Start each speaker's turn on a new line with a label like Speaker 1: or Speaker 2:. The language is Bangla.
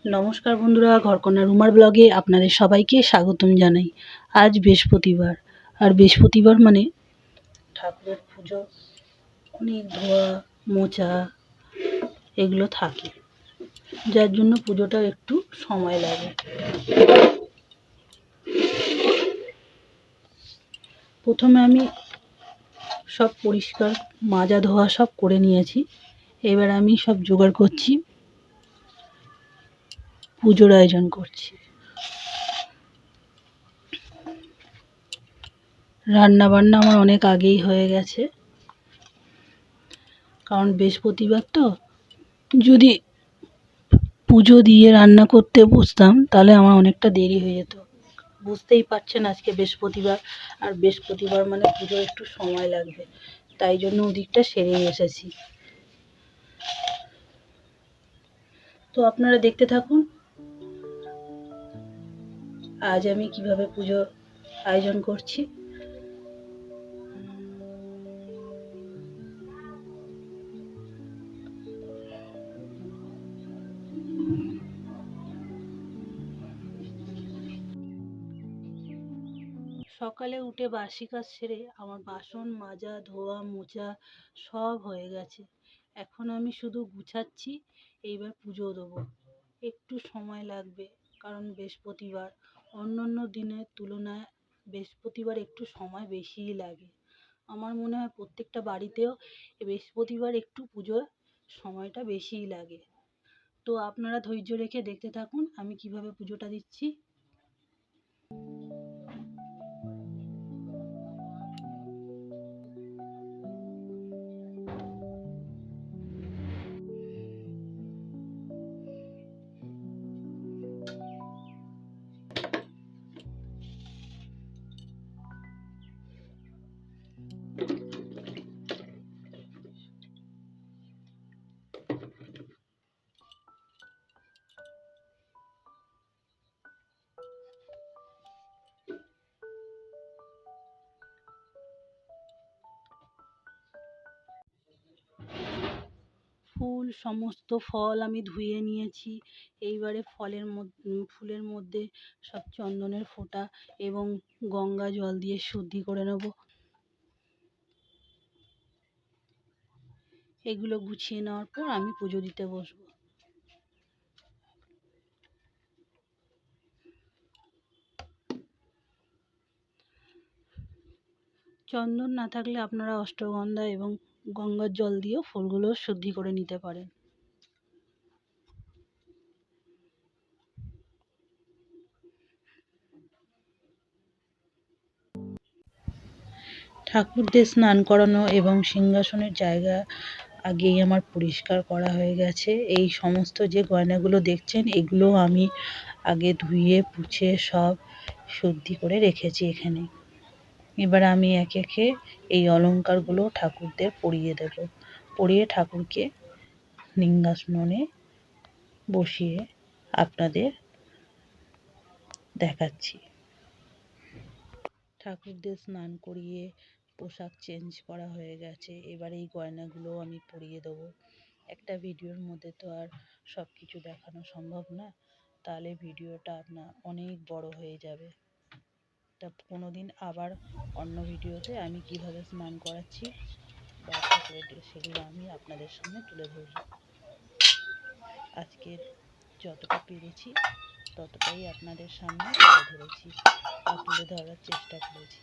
Speaker 1: নমস্কার বন্ধুরা, ঘরকন্যা রুমার ব্লগে আপনাদের সবাইকে স্বাগতম জানাই। আজ বৃহস্পতিবার, আর বৃহস্পতিবার মানে ঠাকুরের পুজো, অনেক ধোয়া মোছা এগুলো থাকে, যার জন্য পুজোটা একটু সময় লাগে। প্রথমে আমি সব পরিষ্কার মাজা ধোয়া সব করে নিয়েছি। এবার আমি সব জোগাড় করছি, পুজোর আয়োজন করছি। রান্না বান্না আমার অনেক আগেই হয়ে গেছে, কারণ বৃহস্পতিবার তো যদি পুজো দিয়ে রান্না করতে বসতাম তাহলে আমার অনেকটা দেরি হয়ে যেত। বুঝতেই পারছেন আজকে বৃহস্পতিবার, আর বৃহস্পতিবার মানে পুজো একটু সময় লাগবে, তাই জন্য ওদিকটা সেরেই এসেছি। তো আপনারা দেখতে থাকুন আজ আমি কিভাবে পুজো আয়োজন করছি। সকালে উঠে বাসি কাজ সেরে আমার বাসন মাজা ধোয়া মোছা সব হয়ে গেছে। এখন আমি শুধু গুছাচ্ছি, এইবার পুজো দেবো। একটু সময় লাগবে, কারণ বৃহস্পতিবার অন্যান্য দিনের তুলনায় বৃহস্পতিবার একটু সময় বেশিই লাগে। আমার মনে হয় প্রত্যেকটা বাড়িতেও বৃহস্পতিবার একটু পুজোর সময়টা বেশিই লাগে। তো আপনারা ধৈর্য রেখে দেখতে থাকুন আমি কিভাবে পুজোটা দিচ্ছি। সমস্ত ফল আমি ধুয়ে নিয়েছি। এইবারে ফুলের মধ্যে সব চন্দনের ফোঁটা এবং গঙ্গা জল দিয়ে শুদ্ধি করে নেব। এগুলো গুছিয়ে নেওয়ার পর আমি পুজো দিতে বসবো। চন্দন না থাকলে আপনারা অষ্টগন্ধা এবং গঙ্গার জল দিয়েও ফুলগুলো শুদ্ধি করে নিতে পারেন। ঠাকুরদের স্নান করানো এবং সিংহাসনের জায়গা আগেই আমার পরিষ্কার করা হয়ে গেছে। এই সমস্ত যে গয়নাগুলো দেখছেন এগুলো আমি আগে ধুয়ে পুছে সব শুদ্ধি করে রেখেছি এখানে। এবার আমি একে একে এই অলংকারগুলো ঠাকুরদের পরিয়ে দেব। পরিয়ে ঠাকুরকে সিংহাসনে বসিয়ে আপনাদের দেখাচ্ছি। ঠাকুরদের স্নান করিয়ে পোশাক চেঞ্জ করা হয়ে গেছে। এবার এই গয়নাগুলো আমি পরিয়ে দেবো। একটা ভিডিওর মধ্যে তো আর সব কিছু দেখানো সম্ভব না, তাহলে ভিডিওটা আপনার অনেক বড় হয়ে যাবে। তা কোনো দিন আবার অন্য ভিডিওতে আমি কিভাবে স্নান করাচ্ছি বা ঠাকুরের সেগুলো আমি আপনাদের সামনে তুলে ধরব। আজকের যতটা পেরেছি ততটাই আপনাদের সামনে তুলে ধরেছি বা তুলে ধরার চেষ্টা করেছি।